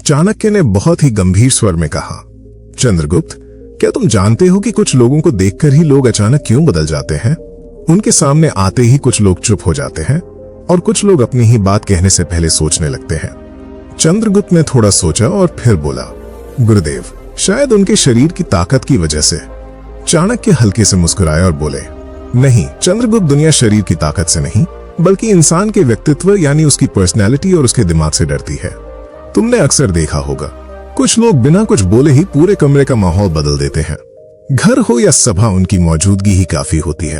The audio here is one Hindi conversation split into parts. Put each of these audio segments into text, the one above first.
चाणक्य ने बहुत ही गंभीर स्वर में कहा, चंद्रगुप्त, क्या तुम जानते हो कि कुछ लोगों को देखकर ही लोग अचानक क्यों बदल जाते हैं? उनके सामने आते ही कुछ लोग चुप हो जाते हैं और कुछ लोग अपनी ही बात कहने से पहले सोचने लगते हैं। चंद्रगुप्त ने थोड़ा सोचा और फिर बोला, गुरुदेव, शायद उनके शरीर की ताकत की वजह से। चाणक्य हल्के से मुस्कुराए और बोले, नहीं चंद्रगुप्त, दुनिया शरीर की ताकत से नहीं बल्कि इंसान के व्यक्तित्व यानी उसकी पर्सनैलिटी और उसके दिमाग से डरती है। तुमने अक्सर देखा होगा, कुछ लोग बिना कुछ बोले ही पूरे कमरे का माहौल बदल देते हैं। घर हो या सभा, उनकी मौजूदगी ही काफी होती है।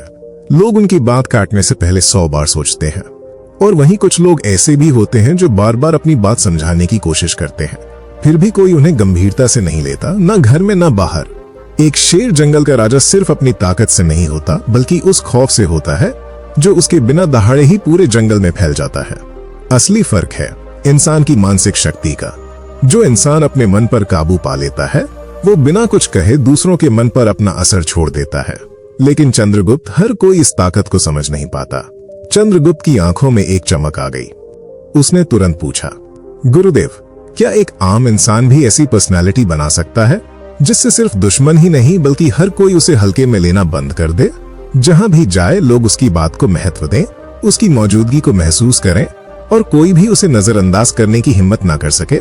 लोग उनकी बात काटने से पहले 100 बार सोचते हैं। और वहीं कुछ लोग ऐसे भी होते हैं जो बार बार अपनी बात समझाने की कोशिश करते हैं, फिर भी कोई उन्हें गंभीरता से नहीं लेता, न घर में न बाहर। एक शेर जंगल का राजा सिर्फ अपनी ताकत से नहीं होता बल्कि उस खौफ से होता है जो उसके बिना दहाड़े ही पूरे जंगल में फैल जाता है। असली फर्क है इंसान की मानसिक शक्ति का। जो इंसान अपने मन पर काबू पा लेता है वो बिना कुछ कहे दूसरों के मन पर अपना असर छोड़ देता है। लेकिन चंद्रगुप्त, हर कोई इस ताकत को समझ नहीं पाता। चंद्रगुप्त की आंखों में एक चमक आ गई। उसने तुरंत पूछा, गुरुदेव, क्या एक आम इंसान भी ऐसी पर्सनालिटी बना सकता है जिससे सिर्फ दुश्मन ही नहीं बल्कि हर कोई उसे हल्के में लेना बंद कर दे? जहां भी जाए लोग उसकी बात को महत्व दें, उसकी मौजूदगी को महसूस करें और कोई भी उसे नजरअंदाज करने की हिम्मत ना कर सके।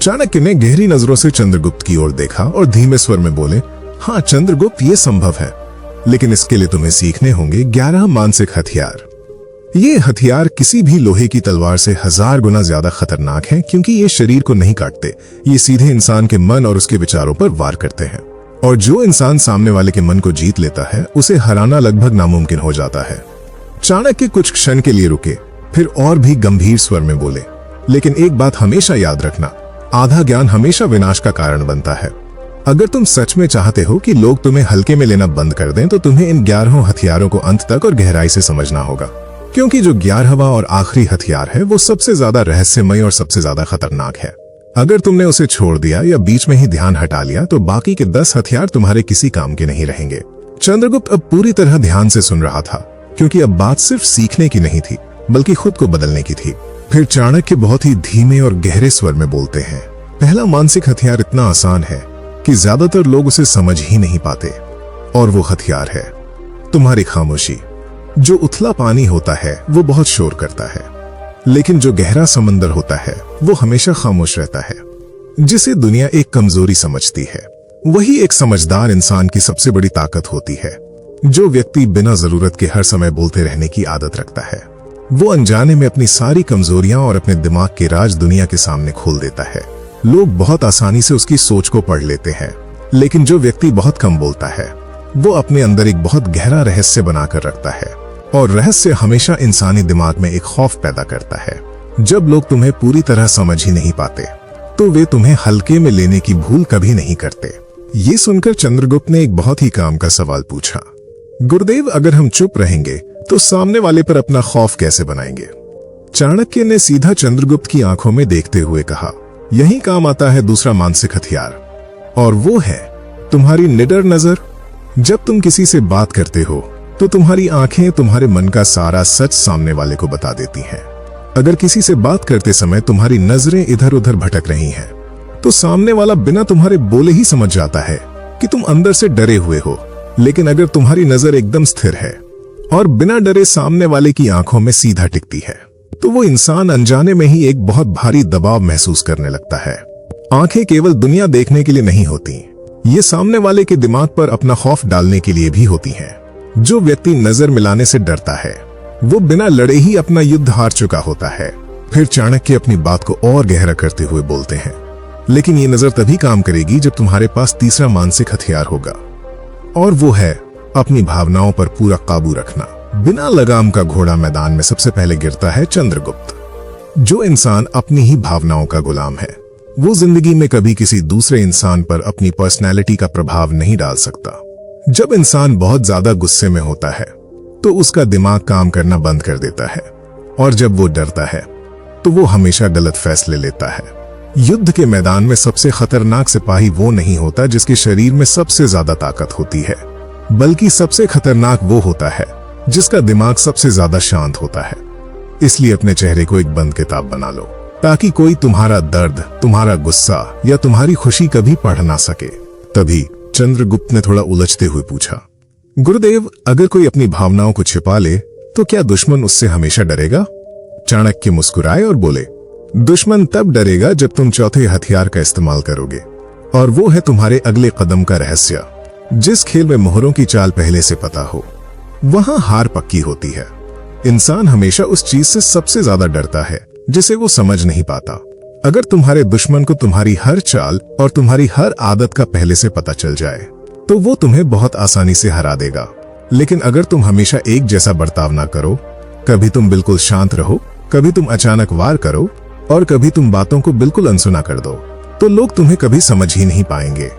चाणक्य ने गहरी नजरों से चंद्रगुप्त की ओर देखा और धीमे स्वर में बोले, हाँ चंद्रगुप्त, ये संभव है, लेकिन इसके लिए तुम्हें सीखने होंगे 11 मानसिक हथियार। ये हथियार किसी भी लोहे की तलवार से 1000 गुना ज्यादा खतरनाक हैं, क्योंकि ये शरीर को नहीं काटते, ये सीधे इंसान के मन और उसके विचारों पर वार करते हैं। और जो इंसान सामने वाले के मन को जीत लेता है उसे हराना लगभग नामुमकिन हो जाता है। चाणक्य कुछ क्षण के लिए रुके, फिर और भी गंभीर स्वर में बोले, लेकिन एक बात हमेशा याद रखना, आधा ज्ञान हमेशा विनाश का कारण बनता है। अगर तुम सच में चाहते हो कि लोग तुम्हें हल्के में लेना बंद कर दें तो तुम्हें इन 11 हथियारों को अंत तक और गहराई से समझना होगा, क्योंकि जो 11वां और आखिरी हथियार है वो सबसे ज्यादा रहस्यमय और सबसे ज्यादा खतरनाक है। अगर तुमने उसे छोड़ दिया या बीच में ही ध्यान हटा लिया तो बाकी के 10 हथियार तुम्हारे किसी काम के नहीं रहेंगे। चंद्रगुप्त अब पूरी तरह ध्यान से सुन रहा था, क्योंकि अब बात सिर्फ सीखने की नहीं थी बल्कि खुद को बदलने की थी। फिर चाणक्य बहुत ही धीमे और गहरे स्वर में बोलते हैं, पहला मानसिक हथियार इतना आसान है कि ज्यादातर लोग उसे समझ ही नहीं पाते, और वो हथियार है तुम्हारी खामोशी। जो उथला पानी होता है वो बहुत शोर करता है, लेकिन जो गहरा समंदर होता है वो हमेशा खामोश रहता है। जिसे दुनिया एक कमजोरी समझती है वही एक समझदार इंसान की सबसे बड़ी ताकत होती है। जो व्यक्ति बिना जरूरत के हर समय बोलते रहने की आदत रखता है वो अनजाने में अपनी सारी कमजोरियां और अपने दिमाग के राज दुनिया के सामने खोल देता है। लोग बहुत आसानी से उसकी सोच को पढ़ लेते हैं, लेकिन जो व्यक्ति बहुत कम बोलता है वो अपने अंदर एक बहुत गहरा रहस्य बनाकर रखता है, और रहस्य हमेशा इंसानी दिमाग में एक खौफ पैदा करता है। जब लोग तुम्हें पूरी तरह समझ ही नहीं पाते तो वे तुम्हें हल्के में लेने की भूल कभी नहीं करते। ये सुनकर चंद्रगुप्त ने एक बहुत ही काम का सवाल पूछा, गुरुदेव, अगर हम चुप रहेंगे तो सामने वाले पर अपना खौफ कैसे बनाएंगे? चाणक्य ने सीधा चंद्रगुप्त की आंखों में देखते हुए कहा, यही काम आता है दूसरा मानसिक हथियार, और वो है तुम्हारी निडर नजर। जब तुम किसी से बात करते हो तो तुम्हारी आंखें तुम्हारे मन का सारा सच सामने वाले को बता देती हैं। अगर किसी से बात करते समय तुम्हारी नजरें इधर उधर भटक रही हैं, तो सामने वाला बिना तुम्हारे बोले ही समझ जाता है कि तुम अंदर से डरे हुए हो। लेकिन अगर तुम्हारी नजर एकदम स्थिर है और बिना डरे सामने वाले की आंखों में सीधा टिकती है, तो वो इंसान अनजाने में ही एक बहुत भारी दबाव महसूस करने लगता है। आंखें केवल दुनिया देखने के लिए नहीं होती, ये सामने वाले के दिमाग पर अपना खौफ डालने के लिए भी होती हैं। जो व्यक्ति नजर मिलाने से डरता है वो बिना लड़े ही अपना युद्ध हार चुका होता है। फिर चाणक्य अपनी बात को और गहरा करते हुए बोलते हैं, लेकिन ये नजर तभी काम करेगी जब तुम्हारे पास तीसरा मानसिक हथियार होगा, और वो है अपनी भावनाओं पर पूरा काबू रखना। बिना लगाम का घोड़ा मैदान में सबसे पहले गिरता है चंद्रगुप्त। जो इंसान अपनी ही भावनाओं का गुलाम है वो जिंदगी में कभी किसी दूसरे इंसान पर अपनी पर्सनैलिटी का प्रभाव नहीं डाल सकता। जब इंसान बहुत ज्यादा गुस्से में होता है तो उसका दिमाग काम करना बंद कर देता है, और जब वो डरता है तो वो हमेशा गलत फैसले लेता है। युद्ध के मैदान में सबसे खतरनाक सिपाही वो नहीं होता जिसके शरीर में सबसे ज्यादा ताकत होती है, बल्कि सबसे खतरनाक वो होता है जिसका दिमाग सबसे ज्यादा शांत होता है। इसलिए अपने चेहरे को एक बंद किताब बना लो ताकि कोई तुम्हारा दर्द, तुम्हारा गुस्सा या तुम्हारी खुशी कभी पढ़ ना सके। तभी चंद्रगुप्त ने थोड़ा उलझते हुए पूछा, गुरुदेव, अगर कोई अपनी भावनाओं को छिपा ले तो क्या दुश्मन उससे हमेशा डरेगा? चाणक्य मुस्कुराए और बोले, दुश्मन तब डरेगा जब तुम चौथे हथियार का इस्तेमाल करोगे, और वो है तुम्हारे अगले कदम का रहस्य। जिस खेल में मोहरों की चाल पहले से पता हो, वहां हार पक्की होती है। इंसान हमेशा उस चीज से सबसे ज्यादा डरता है जिसे वो समझ नहीं पाता। अगर तुम्हारे दुश्मन को तुम्हारी हर चाल और तुम्हारी हर आदत का पहले से पता चल जाए तो वो तुम्हें बहुत आसानी से हरा देगा। लेकिन अगर तुम हमेशा एक जैसा बर्ताव ना करो, कभी तुम बिल्कुल शांत रहो, कभी तुम अचानक वार करो और कभी तुम बातों को बिल्कुल अनसुना कर दो, तो लोग तुम्हें कभी समझ ही नहीं पाएंगे।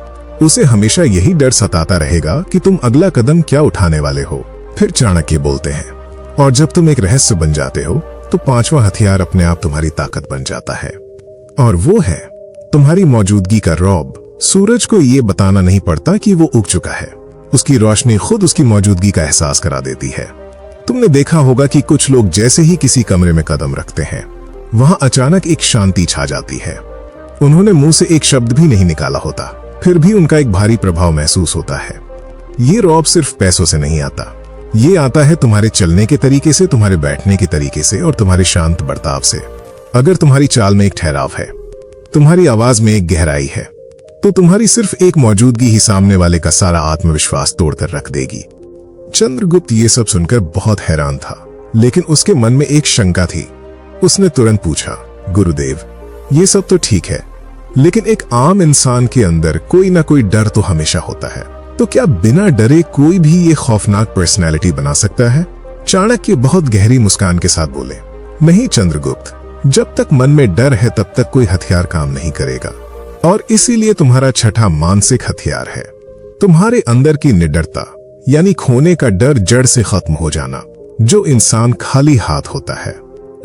उसे हमेशा यही डर सताता रहेगा कि तुम अगला कदम क्या उठाने वाले हो। फिर चाणक्य बोलते हैं, और जब तुम एक रहस्य बन जाते हो तो पांचवा हथियार अपने आप तुम्हारी ताकत बन जाता है, और वो है तुम्हारी मौजूदगी का रौब। सूरज को ये बताना नहीं पड़ता कि वो उग चुका है, उसकी रोशनी खुद उसकी मौजूदगी का एहसास करा देती है। तुमने देखा होगा कि कुछ लोग जैसे ही किसी कमरे में कदम रखते हैं, वहां अचानक एक शांति छा जाती है। उन्होंने मुंह से एक शब्द भी नहीं निकाला होता, फिर भी उनका एक भारी प्रभाव महसूस होता है। ये रौब सिर्फ पैसों से नहीं आता, ये आता है तुम्हारे चलने के तरीके से, तुम्हारे बैठने के तरीके से और तुम्हारे शांत बर्ताव से। अगर तुम्हारी चाल में एक ठहराव है, तुम्हारी आवाज में एक गहराई है, तो तुम्हारी सिर्फ एक मौजूदगी ही सामने वाले का सारा आत्मविश्वास तोड़कर रख देगी। चंद्रगुप्त ये सब सुनकर बहुत हैरान था, लेकिन उसके मन में एक शंका थी। उसने तुरंत पूछा, गुरुदेव, ये सब तो ठीक है, लेकिन एक आम इंसान के अंदर कोई ना कोई डर तो हमेशा होता है, तो क्या बिना डरे कोई भी ये खौफनाक पर्सनैलिटी बना सकता है? चाणक्य बहुत गहरी मुस्कान के साथ बोले, नहीं चंद्रगुप्त, जब तक मन में डर है तब तक कोई हथियार काम नहीं करेगा, और इसीलिए तुम्हारा छठा मानसिक हथियार है, तुम्हारे अंदर की निडरता, यानी खोने का डर जड़ से खत्म हो जाना। जो इंसान खाली हाथ होता है,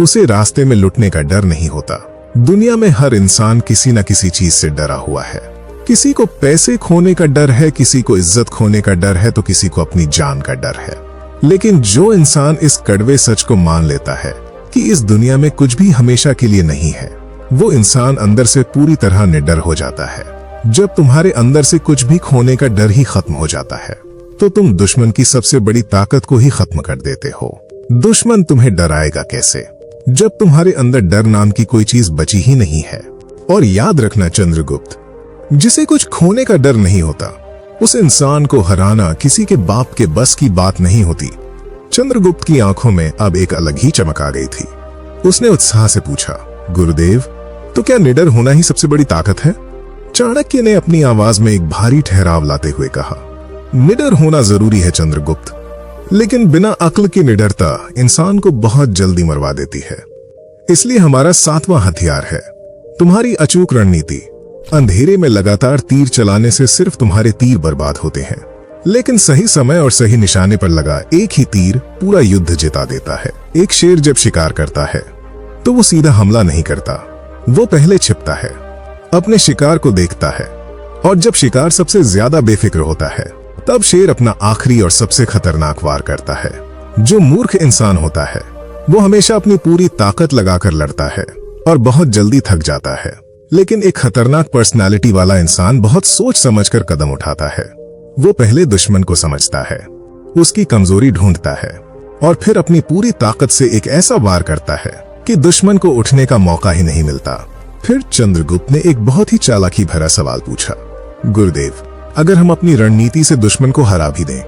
उसे रास्ते में लुटने का डर नहीं होता। दुनिया में हर इंसान किसी न किसी चीज से डरा हुआ है। किसी को पैसे खोने का डर है, किसी को इज्जत खोने का डर है, तो किसी को अपनी जान का डर है। लेकिन जो इंसान इस कड़वे सच को मान लेता है कि इस दुनिया में कुछ भी हमेशा के लिए नहीं है, वो इंसान अंदर से पूरी तरह निडर हो जाता है। जब तुम्हारे अंदर से कुछ भी खोने का डर ही खत्म हो जाता है, तो तुम दुश्मन की सबसे बड़ी ताकत को ही खत्म कर देते हो। दुश्मन तुम्हें डराएगा कैसे, जब तुम्हारे अंदर डर नाम की कोई चीज बची ही नहीं है। और याद रखना चंद्रगुप्त, जिसे कुछ खोने का डर नहीं होता, उस इंसान को हराना किसी के बाप के बस की बात नहीं होती। चंद्रगुप्त की आंखों में अब एक अलग ही चमक आ गई थी। उसने उत्साह से पूछा, गुरुदेव, तो क्या निडर होना ही सबसे बड़ी ताकत है? चाणक्य ने अपनी आवाज में एक भारी ठहराव लाते हुए कहा, निडर होना जरूरी है चंद्रगुप्त, लेकिन बिना अक्ल की निडरता इंसान को बहुत जल्दी मरवा देती है। इसलिए हमारा सातवां हथियार है तुम्हारी अचूक रणनीति। अंधेरे में लगातार तीर चलाने से सिर्फ तुम्हारे तीर बर्बाद होते हैं, लेकिन सही समय और सही निशाने पर लगा एक ही तीर पूरा युद्ध जिता देता है। एक शेर जब शिकार करता है तो वो सीधा हमला नहीं करता, वो पहले छिपता है, अपने शिकार को देखता है, और जब शिकार सबसे ज्यादा बेफिक्र होता है तब शेर अपना आखिरी और सबसे खतरनाक वार करता है। जो मूर्ख इंसान होता है वो हमेशा अपनी पूरी ताकत लगाकर लड़ता है और बहुत जल्दी थक जाता है, लेकिन एक खतरनाक पर्सनालिटी वाला इंसान बहुत सोच समझकर कदम उठाता है। वो पहले दुश्मन को समझता है, उसकी कमजोरी ढूंढता है, और फिर अपनी पूरी ताकत से एक ऐसा वार करता है कि दुश्मन को उठने का मौका ही नहीं मिलता। फिर चंद्रगुप्त ने एक बहुत ही चालाकी भरा सवाल पूछा, गुरुदेव, अगर हम अपनी रणनीति से दुश्मन को हरा भी दें,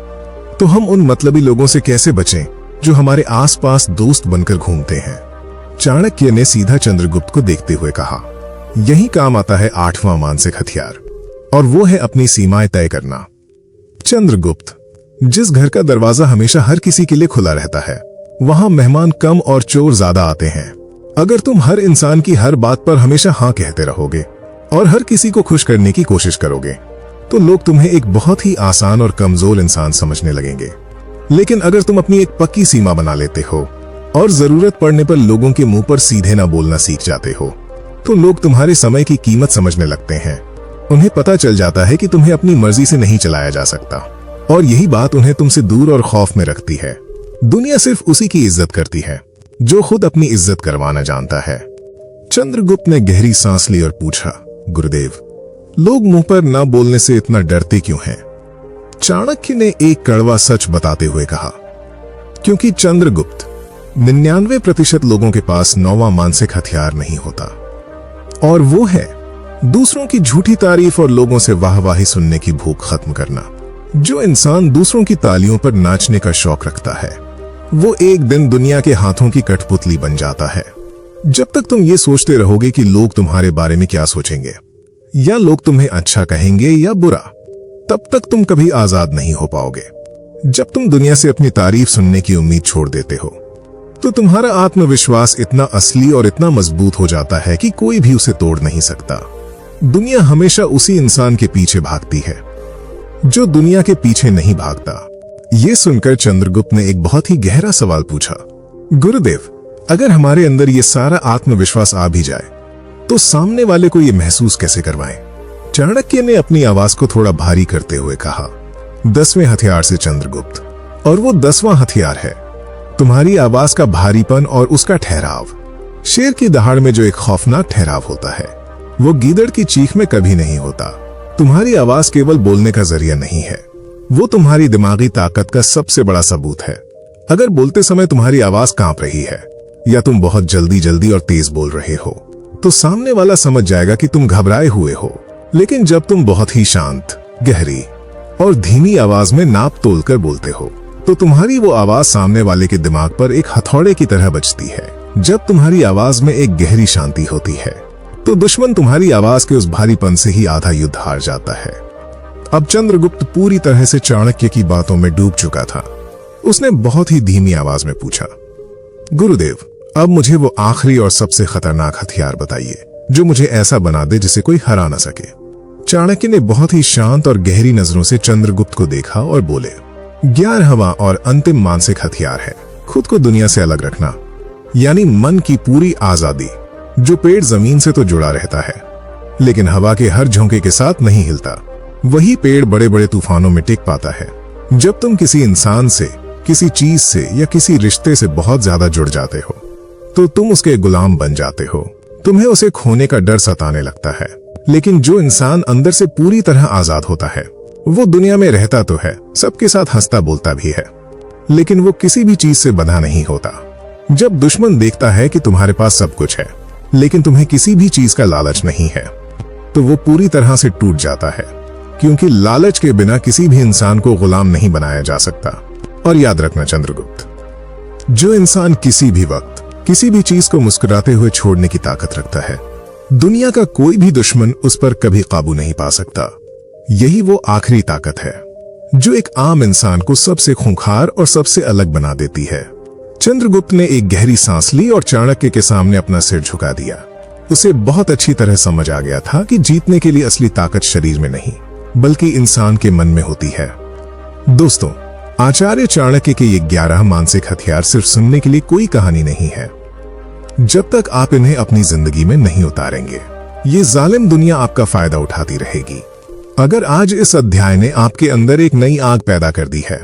तो हम उन मतलबी लोगों से कैसे बचें जो हमारे आसपास दोस्त बनकर घूमते हैं? चाणक्य ने सीधा चंद्रगुप्त को देखते हुए कहा, यही काम आता है आठवां मानसिक हथियार, और वो है अपनी सीमाएं तय करना। चंद्रगुप्त, जिस घर का दरवाजा हमेशा हर किसी के लिए खुला रहता है, वहां मेहमान कम और चोर ज्यादा आते हैं। अगर तुम हर इंसान की हर बात पर हमेशा हाँ कहते रहोगे और हर किसी को खुश करने की कोशिश करोगे, तो लोग तुम्हें एक बहुत ही आसान और कमजोर इंसान समझने लगेंगे। लेकिन अगर तुम अपनी एक पक्की सीमा बना लेते हो और जरूरत पड़ने पर लोगों के मुंह पर सीधे ना बोलना सीख जाते हो, तो लोग तुम्हारे समय की कीमत समझने लगते हैं। उन्हें पता चल जाता है कि तुम्हें अपनी मर्जी से नहीं चलाया जा सकता, और यही बात उन्हें तुमसे दूर और खौफ में रखती है। दुनिया सिर्फ उसी की इज्जत करती है जो खुद अपनी इज्जत करवाना जानता है। चंद्रगुप्त ने गहरी सांस ली और पूछा, गुरुदेव, लोग मुंह पर न बोलने से इतना डरते क्यों हैं? चाणक्य ने एक कड़वा सच बताते हुए कहा, क्योंकि चंद्रगुप्त 99% लोगों के पास 9वां मानसिक हथियार नहीं होता, और वो है दूसरों की झूठी तारीफ और लोगों से वाहवाही सुनने की भूख खत्म करना। जो इंसान दूसरों की तालियों पर नाचने का शौक रखता है, वो एक दिन दुनिया के हाथों की कठपुतली बन जाता है। जब तक तुम ये सोचते रहोगे कि लोग तुम्हारे बारे में क्या सोचेंगे, या लोग तुम्हें अच्छा कहेंगे या बुरा, तब तक तुम कभी आजाद नहीं हो पाओगे। जब तुम दुनिया से अपनी तारीफ सुनने की उम्मीद छोड़ देते हो, तो तुम्हारा आत्मविश्वास इतना असली और इतना मजबूत हो जाता है कि कोई भी उसे तोड़ नहीं सकता। दुनिया हमेशा उसी इंसान के पीछे भागती है जो दुनिया के पीछे नहीं भागता। ये सुनकर चंद्रगुप्त ने एक बहुत ही गहरा सवाल पूछा, गुरुदेव, अगर हमारे अंदर ये सारा आत्मविश्वास आ भी जाए, तो सामने वाले को ये महसूस कैसे करवाएं? चाणक्य ने अपनी आवाज को थोड़ा भारी करते हुए कहा, 10वें हथियार से चंद्रगुप्त, और वो 10वां हथियार है तुम्हारी आवाज का भारीपन और उसका ठहराव। शेर की दहाड़ में जो एक खौफनाक ठहराव होता है, वो गीदड़ की चीख में कभी नहीं होता। तुम्हारी आवाज केवल बोलने का जरिया नहीं है, वो तुम्हारी दिमागी ताकत का सबसे बड़ा सबूत है। अगर बोलते समय तुम्हारी आवाज कांप रही है, या तुम बहुत जल्दी और तेज बोल रहे हो, तो सामने वाला समझ जाएगा कि तुम घबराए हुए हो। लेकिन जब तुम बहुत ही शांत, गहरी और धीमी आवाज में नाप तोल कर बोलते हो, तो तुम्हारी वो आवाज सामने वाले के दिमाग पर एक हथौड़े की तरह बजती है। जब तुम्हारी आवाज में एक गहरी शांति होती है, तो दुश्मन तुम्हारी आवाज के उस भारीपन से ही आधा युद्ध हार जाता है। अब चंद्रगुप्त पूरी तरह से चाणक्य की बातों में डूब चुका था। उसने बहुत ही धीमी आवाज में पूछा, गुरुदेव, अब मुझे वो आखिरी और सबसे खतरनाक हथियार बताइए जो मुझे ऐसा बना दे जिसे कोई हरा ना सके। चाणक्य ने बहुत ही शांत और गहरी नजरों से चंद्रगुप्त को देखा और बोले, 11वां और अंतिम मानसिक हथियार है खुद को दुनिया से अलग रखना, यानी मन की पूरी आजादी। जो पेड़ जमीन से तो जुड़ा रहता है, लेकिन हवा के हर झोंके के साथ नहीं हिलता, वही पेड़ बड़े बड़े तूफानों में टिक पाता है। जब तुम किसी इंसान से, किसी चीज से या किसी रिश्ते से बहुत ज्यादा जुड़ जाते हो, तो तुम उसके गुलाम बन जाते हो। तुम्हें उसे खोने का डर सताने लगता है। लेकिन जो इंसान अंदर से पूरी तरह आजाद होता है, वो दुनिया में रहता तो है, सबके साथ हंसता बोलता भी है, लेकिन वो किसी भी चीज से बंधा नहीं होता। जब दुश्मन देखता है कि तुम्हारे पास सब कुछ है, लेकिन तुम्हें किसी भी चीज का लालच नहीं है, तो वो पूरी तरह से टूट जाता है, क्योंकि लालच के बिना किसी भी इंसान को गुलाम नहीं बनाया जा सकता। और याद रखना चंद्रगुप्त, जो इंसान किसी भी वक्त किसी भी चीज को मुस्कुराते हुए छोड़ने की ताकत रखता है, दुनिया का कोई भी दुश्मन उस पर कभी काबू नहीं पा सकता। यही वो आखिरी ताकत है जो एक आम इंसान को सबसे खूंखार और सबसे अलग बना देती है। चंद्रगुप्त ने एक गहरी सांस ली और चाणक्य के सामने अपना सिर झुका दिया। उसे बहुत अच्छी तरह समझ आ गया था कि जीतने के लिए असली ताकत शरीर में नहीं, बल्कि इंसान के मन में होती है। दोस्तों, आचार्य चाणक्य के ये 11 मानसिक हथियार सिर्फ सुनने के लिए कोई कहानी नहीं है। जब तक आप इन्हें अपनी जिंदगी में नहीं उतारेंगे, ये जालिम दुनिया आपका फायदा उठाती रहेगी। अगर आज इस अध्याय ने आपके अंदर एक नई आग पैदा कर दी है,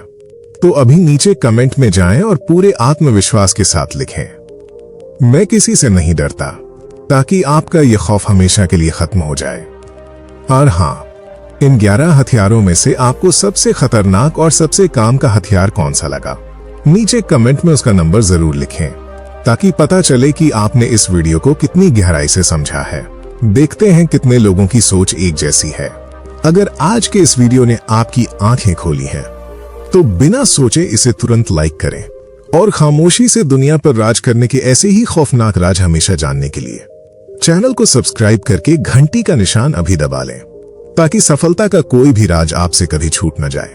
तो अभी नीचे कमेंट में जाएं और पूरे आत्मविश्वास के साथ लिखें, मैं किसी से नहीं डरता, ताकि आपका यह खौफ हमेशा के लिए खत्म हो जाए। और हाँ, इन 11 हथियारों में से आपको सबसे खतरनाक और सबसे काम का हथियार कौन सा लगा? नीचे कमेंट में उसका नंबर जरूर लिखें, ताकि पता चले कि आपने इस वीडियो को कितनी गहराई से समझा है। देखते हैं कितने लोगों की सोच एक जैसी है। अगर आज के इस वीडियो ने आपकी आंखें खोली हैं, तो बिना सोचे इसे तुरंत लाइक करें, और खामोशी से दुनिया पर राज करने के ऐसे ही खौफनाक राज हमेशा जानने के लिए चैनल को सब्सक्राइब करके घंटी का निशान अभी दबा लें, ताकि सफलता का कोई भी राज आपसे कभी छूट न जाए।